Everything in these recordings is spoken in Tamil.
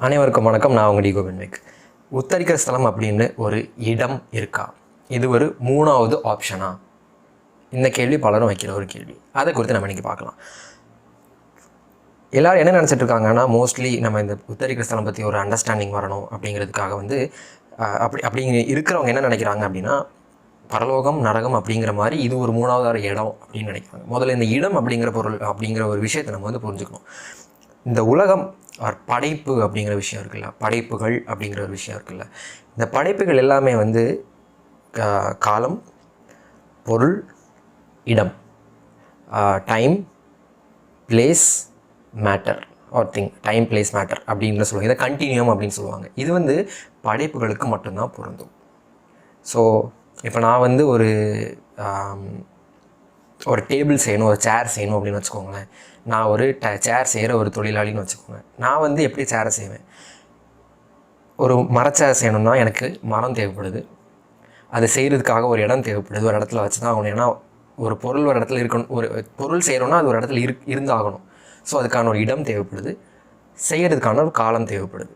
அனைவருக்கும் வணக்கம். நான் உங்கள் டி கோவிந்த். உத்தரிக்கிற ஸ்தலம் அப்படின்னு ஒரு இடம் இருக்கா? இது ஒரு மூணாவது ஆப்ஷனா? இந்த கேள்வி பலரும் வைக்கிற ஒரு கேள்வி. அதை குறித்து நம்ம இன்றைக்கி பார்க்கலாம். எல்லோரும் என்ன நினச்சிட்டு இருக்காங்கன்னா, மோஸ்ட்லி நம்ம இந்த உத்தரிக்கிற ஸ்தலம் பற்றி ஒரு அண்டர்ஸ்டாண்டிங் வரணும் அப்படிங்கிறதுக்காக வந்து அப்படிங்க இருக்கிறவங்க என்ன நினைக்கிறாங்க அப்படின்னா, பரலோகம் நரகம் அப்படிங்கிற மாதிரி இது ஒரு மூணாவது இடம் அப்படின்னு நினைக்கிறாங்க. முதல்ல இந்த இடம் அப்படிங்கிற ஒரு விஷயத்தை நம்ம வந்து புரிஞ்சுக்கணும். இந்த உலகம் படைப்பு அப்படிங்கிற விஷயம் இருக்குல்ல, படைப்புகள் அப்படிங்கிற ஒரு விஷயம் இருக்குல்ல, இந்த படைப்புகள் எல்லாமே வந்து காலம், பொருள், இடம், time, place, matter or thing, time, place, matter அப்படின்னு சொல்லுவாங்க. இதை கண்டினியூம் அப்படின்னு சொல்லுவாங்க. இது வந்து படைப்புகளுக்கு மட்டும்தான் பொருந்தும். ஸோ இப்போ நான் வந்து ஒரு டேபிள் செய்யணும், ஒரு சேர் செய்யணும் அப்படின்னு வச்சுக்கோங்களேன். நான் ஒரு சேர் செய்கிற ஒரு தொழிலாளின்னு வச்சுக்கோங்க. நான் வந்து எப்படி சேரை செய்வேன்? ஒரு மரச்சேர் செய்யணும்னா எனக்கு மரம் தேவைப்படுது. அதை செய்கிறதுக்காக ஒரு இடம் தேவைப்படுது. ஒரு இடத்துல வச்சு தான் ஆகணும். ஏன்னா ஒரு பொருள் ஒரு இடத்துல இருக்கணும். ஒரு பொருள் செய்கிறோன்னா அது ஒரு இடத்துல இருந்தாகணும். ஸோ அதுக்கான ஒரு இடம் தேவைப்படுது. செய்கிறதுக்கான ஒரு காலம் தேவைப்படுது.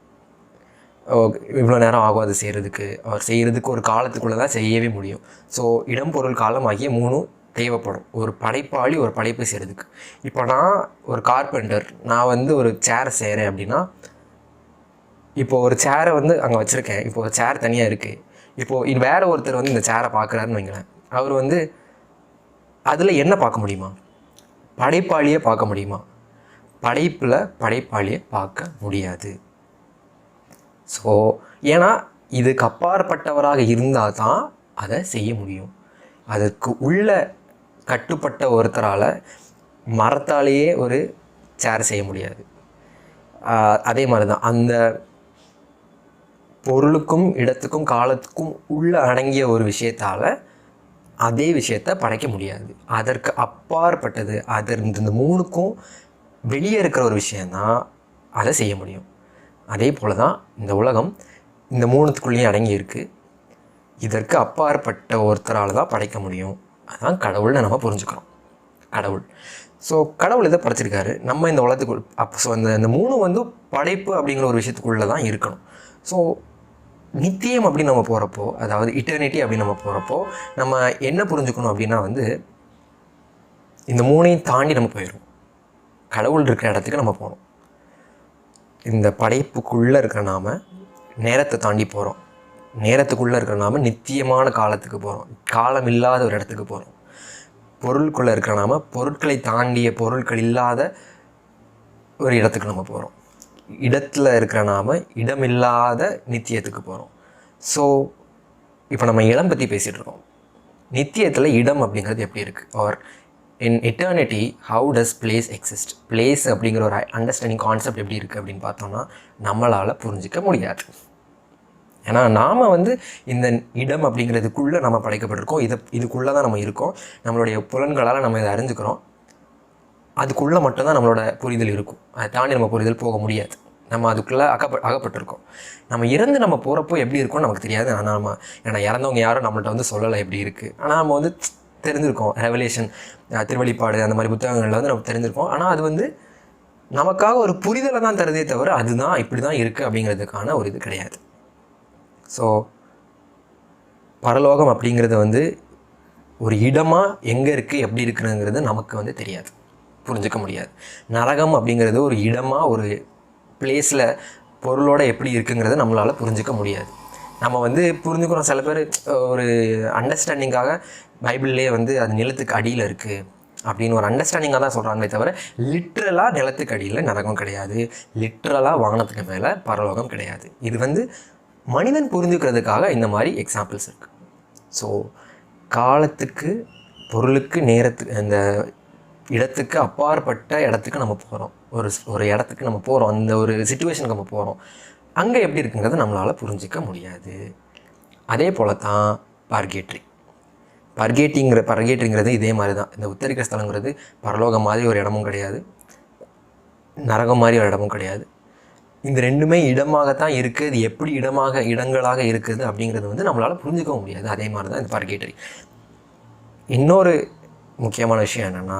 இவ்வளோ நேரம் ஆகும் அது செய்கிறதுக்கு ஒரு காலத்துக்குள்ளே தான் செய்யவே முடியும். ஸோ இடம், பொருள், காலம் ஆகிய மூணும் தேவைப்படும் ஒரு படைப்பாளி ஒரு படைப்பு செய்கிறதுக்கு. இப்போ நான் ஒரு கார்பெண்டர், நான் வந்து ஒரு சேரை செய்கிறேன் அப்படின்னா, இப்போது ஒரு சேரை வந்து அங்கே வச்சுருக்கேன். இப்போ ஒரு சேர் தனியாக இருக்குது. இப்போது இது வேறு ஒருத்தர் வந்து இந்த சேரை பார்க்குறாருன்னு வைங்களேன். அவர் வந்து அதில் என்ன பார்க்க முடியுமா? படைப்பாளியை பார்க்க முடியுமா? படைப்பில் படைப்பாளியை பார்க்க முடியாது. ஸோ ஏன்னா இதுக்கு அப்பாற்பட்டவராக இருந்தால் தான் அதை செய்ய முடியும். அதுக்கு உள்ள கட்டுப்பட்ட ஒருத்தரால் மரத்தாலேயே ஒரு சேர் செய்ய முடியாது. அதே மாதிரி தான் அந்த பொருளுக்கும் இடத்துக்கும் காலத்துக்கும் உள்ளே அடங்கிய ஒரு விஷயத்தால் அதே விஷயத்தை படைக்க முடியாது. அதற்கு அப்பாற்பட்டது, இந்த மூணுக்கும் வெளியே இருக்கிற ஒரு விஷயந்தான் அதை செய்ய முடியும். அதே போல் தான் இந்த உலகம் இந்த மூணுத்துக்குள்ளேயும் அடங்கி இருக்குது. இதற்கு அப்பாற்பட்ட ஒருத்தரால் தான் படைக்க முடியும். அதுதான் கடவுள்னு நம்ம புரிஞ்சுக்கிறோம். கடவுள். ஸோ கடவுள் இதை படைச்சிருக்காரு. நம்ம இந்த உலகத்துக்குள் ஸோ இந்த மூணு வந்து படைப்பு அப்படிங்கிற ஒரு விஷயத்துக்குள்ளே தான் இருக்கணும். ஸோ நித்தியம் அப்படின்னு நம்ம போகிறப்போ, அதாவது இட்டர்னிட்டி அப்படின்னு நம்ம போகிறப்போ, நம்ம என்ன புரிஞ்சுக்கணும் அப்படின்னா வந்து இந்த மூணையும் தாண்டி நம்ம போயிடும். கடவுள் இருக்கிற இடத்துக்கு நம்ம போகணும். இந்த படைப்புக்குள்ளே இருக்கிற நாம் நேரத்தை தாண்டி போகிறோம். நேரத்துக்குள்ளே இருக்கிற நாம் நித்தியமான காலத்துக்கு போகிறோம். காலம் இல்லாத ஒரு இடத்துக்கு போகிறோம். பொருளுக்குள்ளே இருக்கிற நாம் பொருட்களை தாண்டிய, பொருட்கள் இல்லாத ஒரு இடத்துக்கு நம்ம போகிறோம். இடத்துல இருக்கிற நாம் இடமில்லாத நித்தியத்துக்கு போகிறோம். ஸோ இப்போ நம்ம இடம் பற்றி பேசிகிட்டு இருக்கோம். நித்தியத்தில் இடம் அப்படிங்கிறது எப்படி இருக்குது? Are in eternity how does place exist? Place அப்படிங்கிற ஒரு அண்டர்ஸ்டாண்டிங் கான்செப்ட் எப்படி இருக்குது அப்படின்னு பார்த்தோம்னா நம்மளால் புரிஞ்சிக்க முடியாது. ஏன்னா நாம் வந்து இந்த இடம் அப்படிங்கிறதுக்குள்ளே நம்ம படைக்கப்பட்டிருக்கோம். இதுக்குள்ளே தான் நம்ம இருக்கோம். நம்மளுடைய புலன்களால் நம்ம இதை அறிஞ்சுக்கிறோம். அதுக்குள்ளே மட்டும்தான் நம்மளோட புரிதல் இருக்கும். அதை தாண்டி நம்ம புரிதல் போக முடியாது. நம்ம அதுக்குள்ளே அகப்பட்டிருக்கோம். நம்ம இறந்து நம்ம போகிறப்போ எப்படி இருக்கும்னு நமக்கு தெரியாது. ஆனால் ஏன்னா இறந்தவங்க யாரும் நம்மள்ட்ட வந்து சொல்லலை எப்படி இருக்குது. ஆனால் நம்ம வந்து தெரிஞ்சிருக்கோம். ரெவலேஷன், திருவெளிப்பாடு, அந்த மாதிரி புத்தகங்களில் வந்து நம்ம தெரிஞ்சிருக்கோம். ஆனால் அது வந்து நமக்காக ஒரு புரிதலை தான் தருதே தவிர அதுதான் இப்படி தான் இருக்குது அப்படிங்கிறதுக்கான ஒரு இது கிடையாது. ஸோ பரலோகம் அப்படிங்கிறது வந்து ஒரு இடமாக எங்கே இருக்குது, எப்படி இருக்குதுங்கிறது நமக்கு வந்து தெரியாது, புரிஞ்சிக்க முடியாது. நரகம் அப்படிங்கிறது ஒரு இடமாக, ஒரு பிளேஸில் பொருளோடு எப்படி இருக்குங்கிறத நம்மளால் புரிஞ்சிக்க முடியாது. நம்ம வந்து புரிஞ்சுக்கிறோம். சில பேர் ஒரு அண்டர்ஸ்டாண்டிங்காக பைபிள்லேயே வந்து அது நிலத்துக்கு அடியில் இருக்குது அப்படின்னு ஒரு அண்டர்ஸ்டாண்டிங்காக தான் சொல்கிறாங்களே தவிர லிட்ரலாக நிலத்துக்கு அடியில் நரகம் கிடையாது, லிட்ரலாக வானத்துக்கு மேலே பரலோகம் கிடையாது. இது வந்து மனிதன் புரிஞ்சுக்கிறதுக்காக இந்த மாதிரி எக்ஸாம்பிள்ஸ் இருக்குது. ஸோ காலத்துக்கு, பொருளுக்கு, நேரத்துக்கு, அந்த இடத்துக்கு அப்பாற்பட்ட இடத்துக்கு நம்ம போகிறோம். ஒரு இடத்துக்கு நம்ம போகிறோம். அந்த ஒரு சிச்சுவேஷனுக்கு நம்ம போகிறோம். அங்கே எப்படி இருக்குங்கிறத நம்மளால் புரிஞ்சிக்க முடியாது. அதே போல் தான் பர்கேட்டிங்கிறது இதே மாதிரி தான். இந்த உத்தரிக்கிற ஸ்தலங்கிறது பரலோகம் மாதிரி ஒரு இடமும் கிடையாது, நரகம் மாதிரி ஒரு இடமும் கிடையாது. இந்த ரெண்டுமே இடமாகத்தான் இருக்குது. இது எப்படி இடங்களாக இருக்குது அப்படிங்கிறது வந்து நம்மளால் புரிஞ்சுக்க முடியாது. அதே மாதிரி தான் இந்த பர்கேட்டரி. இன்னொரு முக்கியமான விஷயம் என்னென்னா,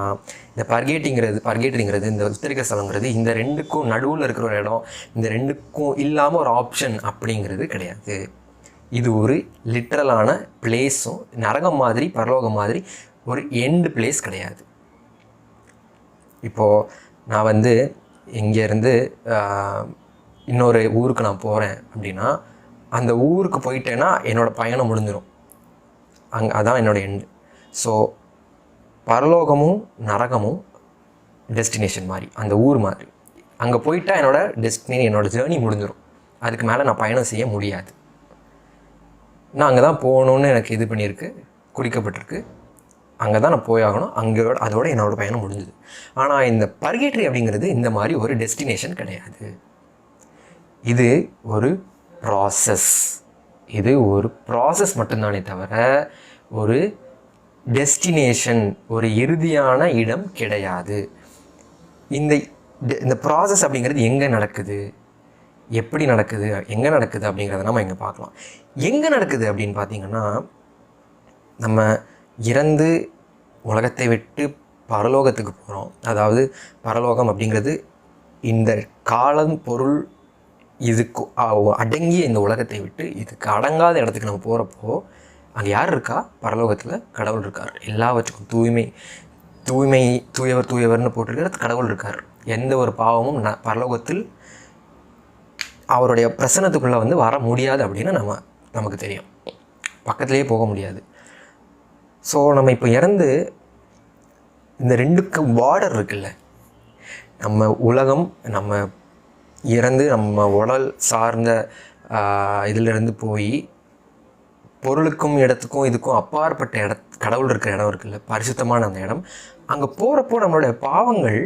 இந்த பர்கேட்டரிங்கிறது இந்த உத்தரிக்க ஸ்தலங்கிறது இந்த ரெண்டுக்கும் நடுவில் இருக்கிற ஒரு இடம், இந்த ரெண்டுக்கும் இல்லாமல் ஒரு ஆப்ஷன் அப்படிங்கிறது கிடையாது. இது ஒரு லிட்ரலான பிளேஸும் நரகம் மாதிரி பரலோகம் மாதிரி ஒரு எண்டு பிளேஸ் கிடையாது. இப்போது நான் வந்து இங்கேருந்து இன்னொரு ஊருக்கு நான் போகிறேன் அப்படின்னா, அந்த ஊருக்கு போயிட்டேன்னா என்னோடய பயணம் முடிஞ்சிடும். அதான் என்னோடய எண்டு. ஸோ பரலோகமும் நரகமும் டெஸ்டினேஷன் மாதிரி, அந்த ஊர் மாதிரி. அங்கே போயிட்டா என்னோடய ஜேர்னி முடிஞ்சிடும். அதுக்கு மேலே நான் பயணம் செய்ய முடியாது. நான் அங்கே தான் போகணுன்னு எனக்கு இது பண்ணியிருக்கு, குறிக்கப்பட்டிருக்கு. அங்கே தான் நான் போயாகணும். அதோட என்னோடய பயணம் முடிஞ்சுது. ஆனால் இந்த பர்கேட்டரி அப்படிங்கிறது இந்த மாதிரி ஒரு டெஸ்டினேஷன் கிடையாது. இது ஒரு ப்ராசஸ் மட்டும்தானே தவிர ஒரு டெஸ்டினேஷன், ஒரு இறுதியான இடம் கிடையாது. இந்த ப்ராசஸ் அப்படிங்கிறது எங்கே நடக்குது, எப்படி நடக்குது, எங்கே நடக்குது அப்படிங்கிறத நம்ம இங்கே பார்க்கலாம். எங்கே நடக்குது அப்படின்னு பார்த்திங்கன்னா, நம்ம இறந்து உலகத்தை விட்டு பரலோகத்துக்கு போகிறோம். அதாவது பரலோகம் அப்படிங்கிறது இந்த காலம் பொருள் இதுக்கு அடங்கிய இந்த உலகத்தை விட்டு இதுக்கு அடங்காத இடத்துக்கு நம்ம போகிறப்போ அங்கே யார் இருக்கா? பரலோகத்தில் கடவுள் இருக்கார். எல்லாவற்றுக்கும் தூயவர்னு போட்டிருக்கிற கடவுள் இருக்கார். எந்த ஒரு பாவமும் பரலோகத்தில் அவருடைய பிரசன்னத்துக்குள்ளே வந்து வர முடியாது அப்படின்னு நமக்கு தெரியும். பக்கத்துலேயே போக முடியாது. ஸோ நம்ம இப்போ இறந்து இந்த ரெண்டுக்கு பார்டர் இருக்குல்ல, நம்ம உலகம், நம்ம இறந்து நம்ம உடல் சார்ந்த இதிலிருந்து போய் பொருளுக்கும் இடத்துக்கும் இதுக்கும் அப்பாற்பட்ட கடவுள் இருக்கிற இடம் இருக்குல்ல, பரிசுத்தமான அந்த இடம். அங்கே போகிறப்போ நம்மளுடைய பாவங்கள்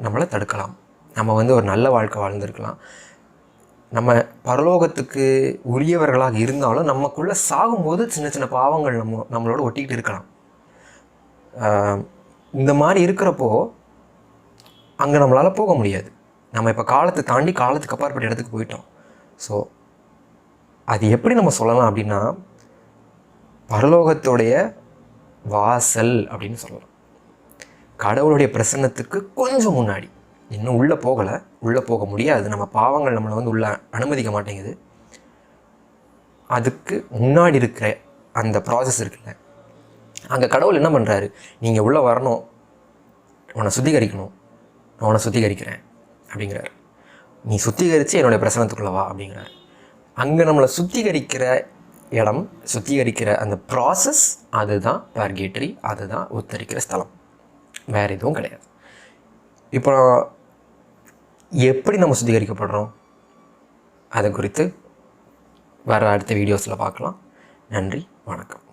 நம்மளை தடுக்கலாம். நம்ம வந்து ஒரு நல்ல வாழ்க்கை வாழ்ந்துருக்கலாம். நம்ம பரலோகத்துக்கு உரியவர்களாக இருந்தாலும் நமக்குள்ளே சாகும்போது சின்ன சின்ன பாவங்கள் நம்மளோட ஒட்டிக்கிட்டு இருக்கலாம். இந்த மாதிரி இருக்கிறப்போ அங்கே நம்மளால் போக முடியாது. நம்ம இப்போ காலத்தை தாண்டி காலத்துக்கு அப்பாற்பட்ட இடத்துக்கு போயிட்டோம். ஸோ அது எப்படி நம்ம சொல்லலாம் அப்படின்னா, பரலோகத்துடைய வாசல் அப்படின்னு சொல்லலாம். கடவுளுடைய பிரசன்னத்துக்கு கொஞ்சம் முன்னாடி, இன்னும் உள்ளே போகலை, உள்ளே போக முடியாது. நம்ம பாவங்கள் நம்மளை வந்து உள்ளே அனுமதிக்க மாட்டேங்குது. அதுக்கு முன்னாடி இருக்கிற அந்த ப்ராசஸ் இருக்குல்ல, அங்கே கடவுள் என்ன பண்ணுறாரு, நீங்கள் உள்ளே வரணும், உன்னை சுத்திகரிக்கணும், நான் உன்னை சுத்திகரிக்கிறேன் அப்படிங்கிறார். நீ சுத்திகரித்து என்னுடைய பிரசனத்துக்குள்ளே வா அப்படிங்கிறார். அங்கே நம்மளை சுத்திகரிக்கிற இடம், சுத்திகரிக்கிற அந்த ப்ராசஸ், அதுதான் பர்கேட்டரி, அதுதான் உத்தரிக்கிற ஸ்தலம். வேறு எதுவும் கிடையாது. இப்போ எப்படி நம்ம சுத்திகரிக்கப்படுறோம் அதை குறித்து வர அடுத்த வீடியோஸில் பார்க்கலாம். நன்றி, வணக்கம்.